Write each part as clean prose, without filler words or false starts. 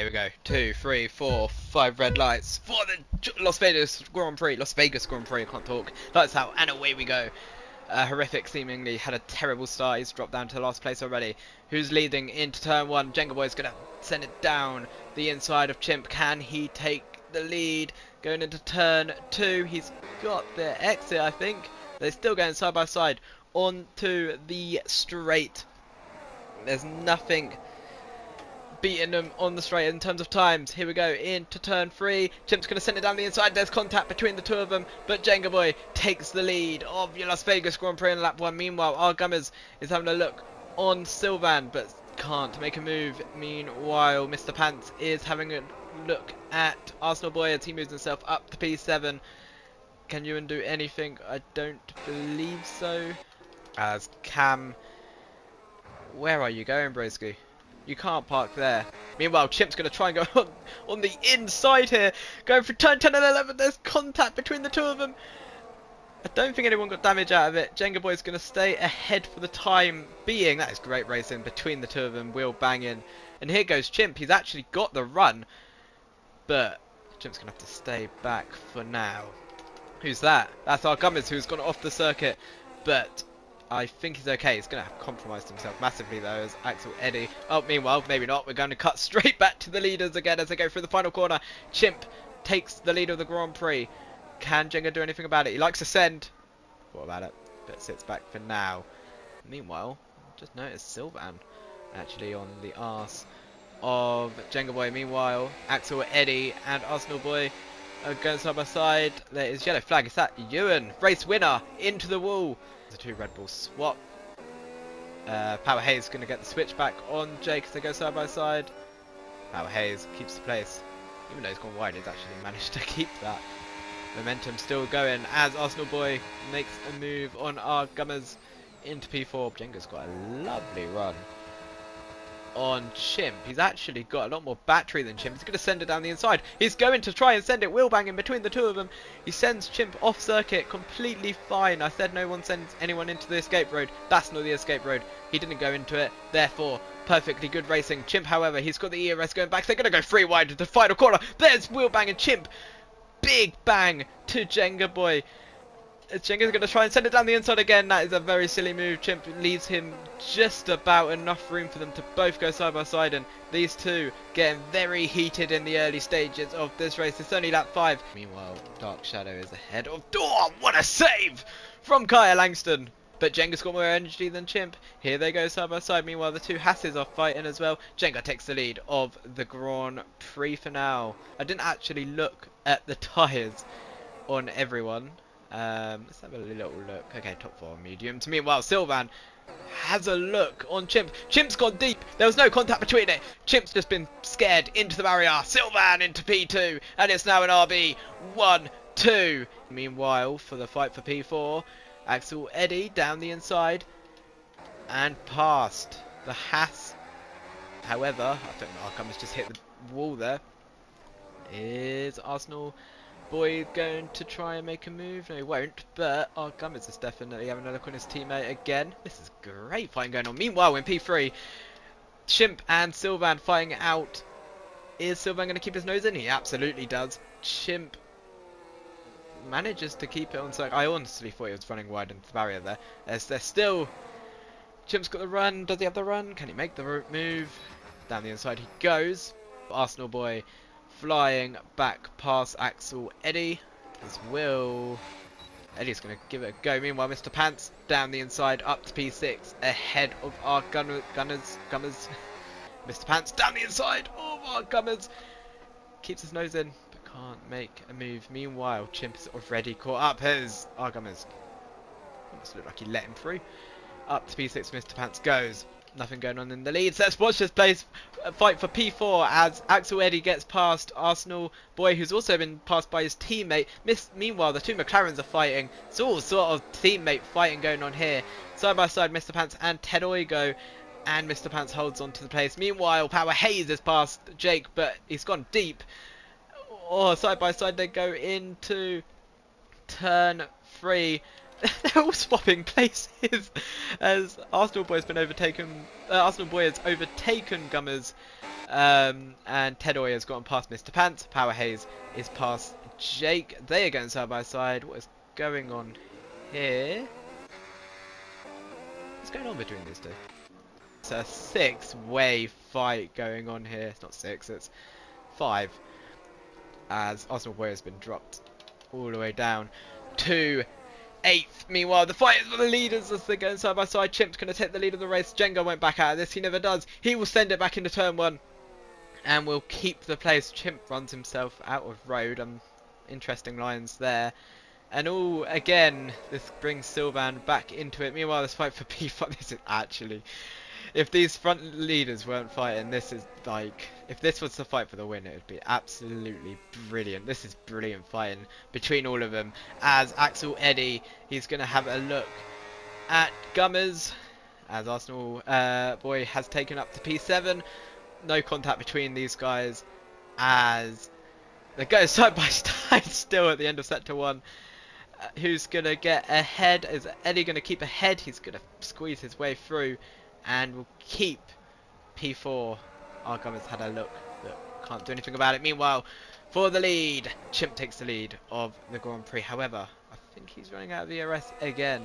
we go. 2, 3, 4, 5 red lights for the Las Vegas Grand Prix. Las Vegas Grand Prix, I can't talk. Lights out, and away we go. Horrific seemingly, had a terrible start. He's dropped down to last place already. Who's leading into turn 1? Jenga Boy's going to send it down the inside of Chimp. Can he take the lead? Going into turn 2, he's got the exit, I think. They're still going side by side onto the straight. There's nothing beating them on the straight in terms of times. Here we go into turn 3. Chimp's going to send it down the inside. There's contact between the two of them, but Jenga Boy takes the lead of Las Vegas Grand Prix in lap 1. Meanwhile, our Gummers is having a look on Sylvan, but can't make a move. Meanwhile, Mr. Pants is having a look at Arsenal Boy as he moves himself up to P7. Can Ewan do anything? I don't believe so. As Cam, where are you going, Broski? You can't park there. Meanwhile, Chimp's going to try and go on the inside here. Going for turn 10 and 11. There's contact between the two of them. I don't think anyone got damage out of it. Jenga Boy's going to stay ahead for the time being. That is great racing between the two of them. Wheel banging. And here goes Chimp. He's actually got the run. But Chimp's going to have to stay back for now. Who's that? That's our Gummers who's gone off the circuit. But I think he's okay. He's going to have compromised himself massively though as Axel Eddy. Oh, meanwhile, maybe not. We're going to cut straight back to the leaders again as they go through the final corner. Chimp takes the lead of the Grand Prix. Can Jenga do anything about it? He likes to send. What about it? But sits back for now. Meanwhile, just noticed Sylvan actually on the arse of Jenga Boy. Meanwhile, Axel Eddy and Arsenal Boy are going side by side. There is yellow flag. Is that Ewan? Race winner into the wall. The two Red Bulls swap. Power Hayes going to get the switch back on Jake as they go side by side. Power Hayes keeps the place. Even though he's gone wide, he's actually managed to keep that momentum still going as Arsenal Boy makes a move on our Gummers into P4. Jenga's got a lovely run on Chimp. He's actually got a lot more battery than Chimp. He's going to send it down the inside. He's going to try and send it wheel banging between the two of them. He sends Chimp off circuit completely fine. I said no one sends anyone into the escape road. That's not the escape road. He didn't go into it. Therefore, perfectly good racing. Chimp, however, he's got the ERS going back. They're going to go 3 wide to the final corner. There's wheel banging Chimp. Big bang to Jenga Boy. Jenga's going to try and send it down the inside again. That is a very silly move. Chimp leaves him just about enough room for them to both go side by side. And these two getting very heated in the early stages of this race. It's only lap 5. Meanwhile, Dark Shadow is ahead of Dawn. What a save from Kaya Langston. But Jenga's got more energy than Chimp. Here they go side by side. Meanwhile, the two Hasses are fighting as well. Jenga takes the lead of the Grand Prix for now. I didn't actually look at the tyres on everyone. Let's have a little look. Okay, top 4 mediums. Meanwhile, Sylvan has a look on Chimp. Chimp's gone deep. There was no contact between it. Chimp's just been scared into the barrier. Sylvan into P2. And it's now an RB 1-2. Meanwhile, for the fight for P4, Axel Eddy down the inside and past the Haas. However, I think Arkham has just hit the wall there. Is Arsenal Boy going to try and make a move? No, he won't, but our Gummers is definitely having a look on his teammate again. This is great fighting going on. Meanwhile, in P3, Chimp and Sylvan fighting out. Is Sylvan going to keep his nose in? He absolutely does. Chimp manages to keep it on circuit. I honestly thought he was running wide into the barrier there. There's still... Chimp's got the run. Does he have the run? Can he make the move? Down the inside he goes. Arsenal Boy flying back past Axel Eddy as Will. Eddie's going to give it a go. Meanwhile, Mr. Pants down the inside up to P6 ahead of our Gummers. Mr. Pants down the inside of our Gummers. Keeps his nose in but can't make a move. Meanwhile, Chimp is already caught up. Here's our Gummers. Almost looked like he let him through. Up to P6 Mr. Pants goes. Nothing going on in the lead. So let's watch this place fight for P4 as Axel Eddy gets past Arsenal Boy, who's also been passed by his teammate. Meanwhile, the two McLarens are fighting. It's all sort of teammate fighting going on here. Side by side, Mr. Pants and Ted Oigo. And Mr. Pants holds on to the place. Meanwhile, Power Hayes is past Jake, but he's gone deep. Side by side they go into turn 3. they're all swapping places as Arsenal Boy has been overtaken. Arsenal Boy has overtaken Gummers, and Tedoy has gotten past Mr. Pants. Power Haze is past Jake. They are going side by side. What is going on here? What's going on between these two? It's a 6-way fight going on here. It's not 6, it's 5. As Arsenal Boy has been dropped all the way down to 8th. Meanwhile, the fight is for the leaders as they're going side by side. Chimp's going to take the lead of the race. Jenga went back out of this. He never does. He will send it back into turn 1 and will keep the place. Chimp runs himself out of road. Interesting lines there. And all again, this brings Sylvan back into it. Meanwhile, this fight for P5, this is actually, if these front leaders weren't fighting, this is like, if this was the fight for the win, it would be absolutely brilliant. This is brilliant fighting between all of them. As Axel Eddy, he's going to have a look at Gummers, as Arsenal Boy has taken up to P7. No contact between these guys, as they go side by side still at the end of sector 1. Who's going to get ahead? Is Eddie going to keep ahead? He's going to squeeze his way through and will keep P4. Gummers had a look, but can't do anything about it. Meanwhile, for the lead, Chimp takes the lead of the Grand Prix. However, I think he's running out of ERS again.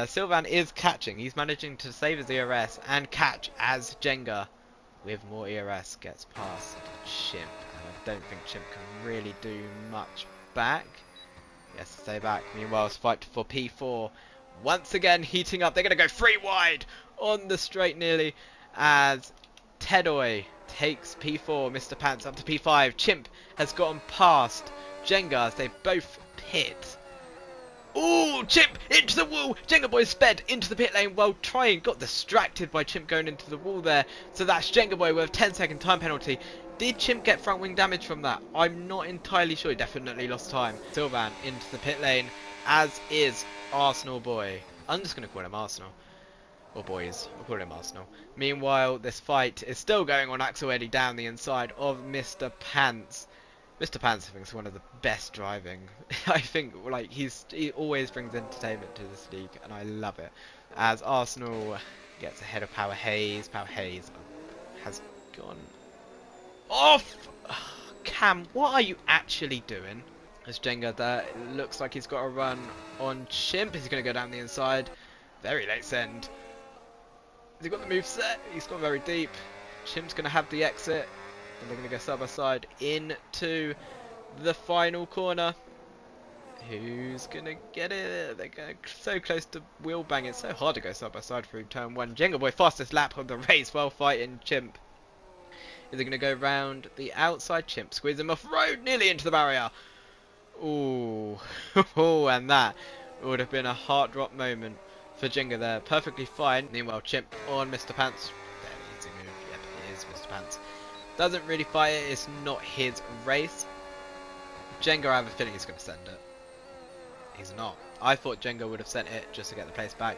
Sylvan is catching. He's managing to save his ERS and catch as Jenga, with more ERS, gets past Chimp. And I don't think Chimp can really do much back. Yes, stay back. Meanwhile, it's fight for P4. Once again, heating up. They're going to go 3 wide on the straight nearly as Tedoy takes P4. Mr. Pants up to P5. Chimp has gotten past Jenga as they both pit. Ooh, Chimp into the wall. Jenga Boy sped into the pit lane while trying. Got distracted by Chimp going into the wall there. So that's Jenga Boy with a 10-second time penalty. Did Chimp get front wing damage from that? I'm not entirely sure. He definitely lost time. Sylvan into the pit lane, as is Arsenal Boy. I'm just going to call him Arsenal. Or Boys. I'll call him Arsenal. Meanwhile, this fight is still going on. Axel Eddy down the inside of Mr. Pants. Mr. Pants, I think, is one of the best driving. I think, like, he always brings entertainment to this league, and I love it. As Arsenal gets ahead of Power Haze. Power Haze has gone off. Cam, what are you actually doing? As Jenga there, it looks like he's got a run on Chimp. He's going to go down the inside. Very late send. Has he got the move set? He's gone very deep. Chimp's going to have the exit. And they're going to go side by side into the final corner. Who's going to get it? They're going so close to wheel bang. It's so hard to go side by side through turn 1. Jenga Boy, fastest lap of the race while fighting Chimp. Is he going to go round the outside? Chimp squeeze him off road, nearly into the barrier. Ooh, and that would have been a heart drop moment for Jenga there. Perfectly fine. Meanwhile, Chimp on Mr. Pants. Very easy move. Yep, it is Mr. Pants. Doesn't really fight it. It's not his race. Jenga, I have a feeling he's going to send it. He's not. I thought Jenga would have sent it just to get the place back.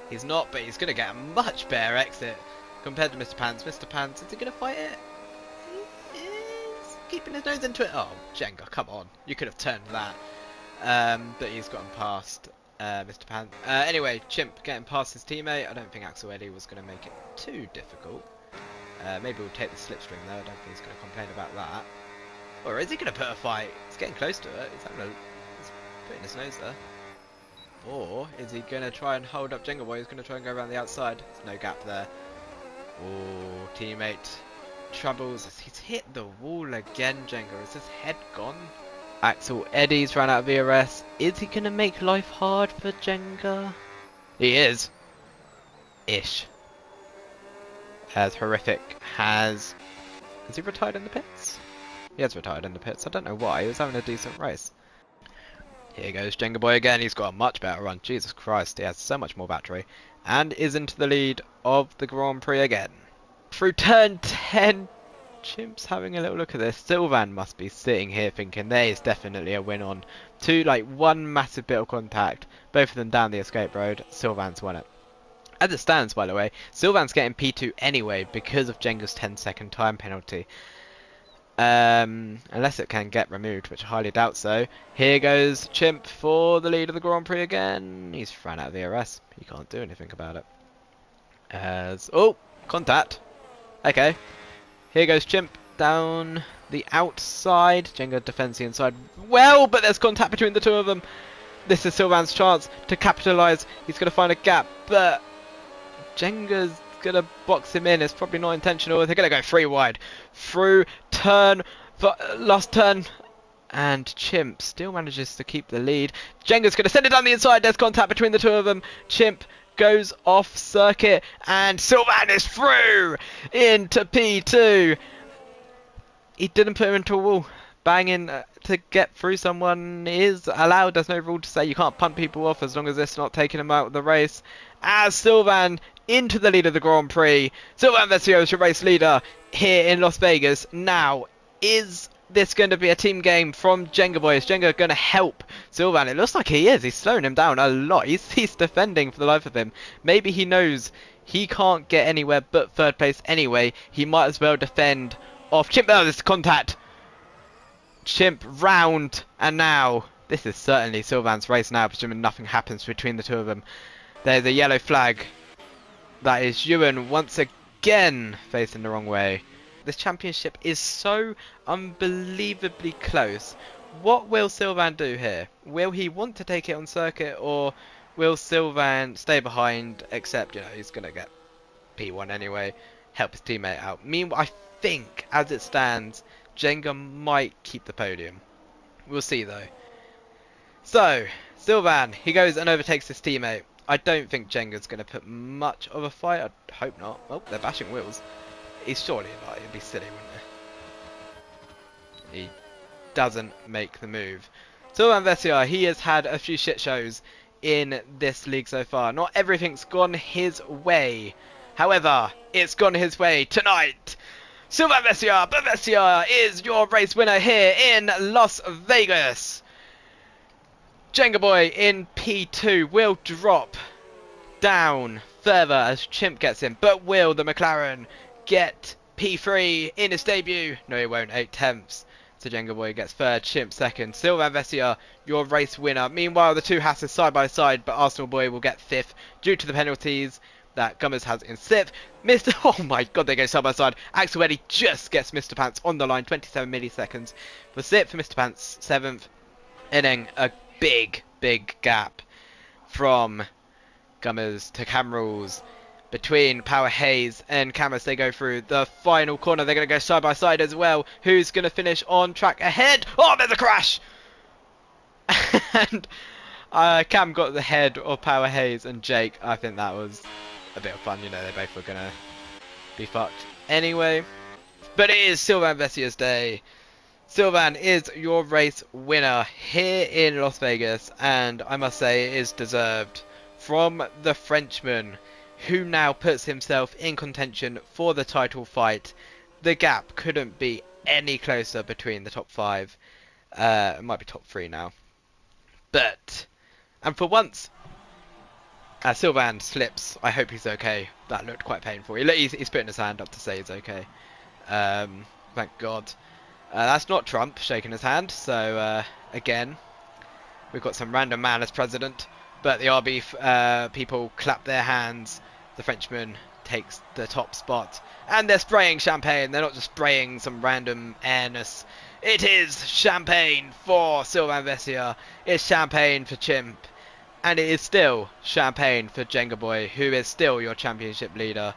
He's not, but he's going to get a much better exit compared to Mr. Pants. Mr. Pants, is he going to fight it? Keeping his nose into it. Oh, Jenga, come on. You could have turned that. But he's gotten past Mr. Pan. Anyway, Chimp getting past his teammate. I don't think Axel Eddy was going to make it too difficult. Maybe we'll take the slipstream though. I don't think he's going to complain about that. Or is he going to put a fight? He's getting close to it. He's putting his nose there. Or is he going to try and hold up Jenga Boy? He's going to try and go around the outside. There's no gap there. Oh, teammate. Troubles. He's hit the wall again, Jenga. Is his head gone? Axel Eddy's ran out of ERS. Is he going to make life hard for Jenga? He is. Ish. As Horrific has he retired in the pits? He has retired in the pits. I don't know why. He was having a decent race. Here goes Jenga Boy again. He's got a much better run. Jesus Christ. He has so much more battery. And is into the lead of the Grand Prix again. Through turn 10, Chimp's having a little look at this. Sylvan must be sitting here thinking there is definitely a win on. One massive bit of contact, both of them down the escape road. Sylvan's won it. As it stands, by the way, Sylvan's getting P2 anyway because of Jenga's 10-second time penalty. Unless it can get removed, which I highly doubt so. Here goes Chimp for the lead of the Grand Prix again. He's ran out of VRS. He can't do anything about it. Oh, contact. Okay. Here goes Chimp down the outside. Jenga defends the inside well, but there's contact between the two of them. This is Sylvain's chance to capitalise. He's going to find a gap, but Jenga's going to box him in. It's probably not intentional. They're going to go 3 wide. Through turn, last turn. And Chimp still manages to keep the lead. Jenga's going to send it down the inside. There's contact between the two of them. Chimp goes off circuit. And Sylvain is through into P2. He didn't put him into a wall. Banging to get through someone is allowed. There's no rule to say you can't punt people off as long as it's not taking them out of the race. As Sylvain into the lead of the Grand Prix. Sylvain Vesio is your race leader here in Las Vegas. Now, is this going to be a team game from Jenga Boy? Is Jenga going to help Sylvain? It looks like he is. He's slowing him down a lot. He's defending for the life of him. Maybe he knows he can't get anywhere but 3rd place anyway. He might as well defend off Chimp. Oh, this contact. Chimp round, and now this is certainly Sylvain's race now, presuming nothing happens between the two of them. There's a yellow flag. That is Ewan once again facing the wrong way. This championship is so unbelievably close. What will Sylvain do here? Will he want to take it on circuit, or will Sylvain stay behind, except, you know, he's going to get P1 anyway, help his teammate out. Meanwhile, I think, as it stands, Jenga might keep the podium. We'll see though. So, Sylvain, he goes and overtakes his teammate. I don't think Jenga's going to put much of a fight. I hope not. Oh, they're bashing wheels. He's surely not. It'd be silly, wouldn't it? He doesn't make the move. Sylvain Vessia, he has had a few shit shows in this league so far. Not everything's gone his way. However, it's gone his way tonight. Sylvain Vessia, but Vessia is your race winner here in Las Vegas. Jenga Boy in P2 will drop down further as Chimp gets in, but will the McLaren get P3 in his debut? No, he won't. 8/10. So Jenga Boy gets 3rd, Chimp 2nd. Sylvain Vessia, your race winner. Meanwhile, the two Hasses side by side, but Arsenal Boy will get 5th due to the penalties that Gummers has in 6th. Oh my god, they go side by side. Axel Eddy just gets Mr. Pants on the line, 27 milliseconds for 6th, for Mr. Pants 7th, and then a big gap from Gummers to Camrules. Between Power Hayes and Cameras, they go through the final corner. They're going to go side by side as well. Who's going to finish on track ahead? Oh, there's a crash! And Cam got the head of Power Hayes and Jake. I think that was a bit of fun. You know, they both were going to be fucked anyway. But it is Sylvain Vessia's day. Sylvain is your race winner here in Las Vegas, and I must say it is deserved from the Frenchman, who now puts himself in contention for the title fight. The gap couldn't be any closer between the top 5. It might be top 3 now. But, and for once, Sylvain slips. I hope he's okay. That looked quite painful. He's putting his hand up to say he's okay. Thank God. That's not Trump shaking his hand. So, again, we've got some random man as president. But the RB people clap their hands. The Frenchman takes the top spot. And they're spraying champagne. They're not just spraying some random airness. It is champagne for Sylvain Vessia. It's champagne for Chimp. And it is still champagne for Jenga Boy, who is still your championship leader.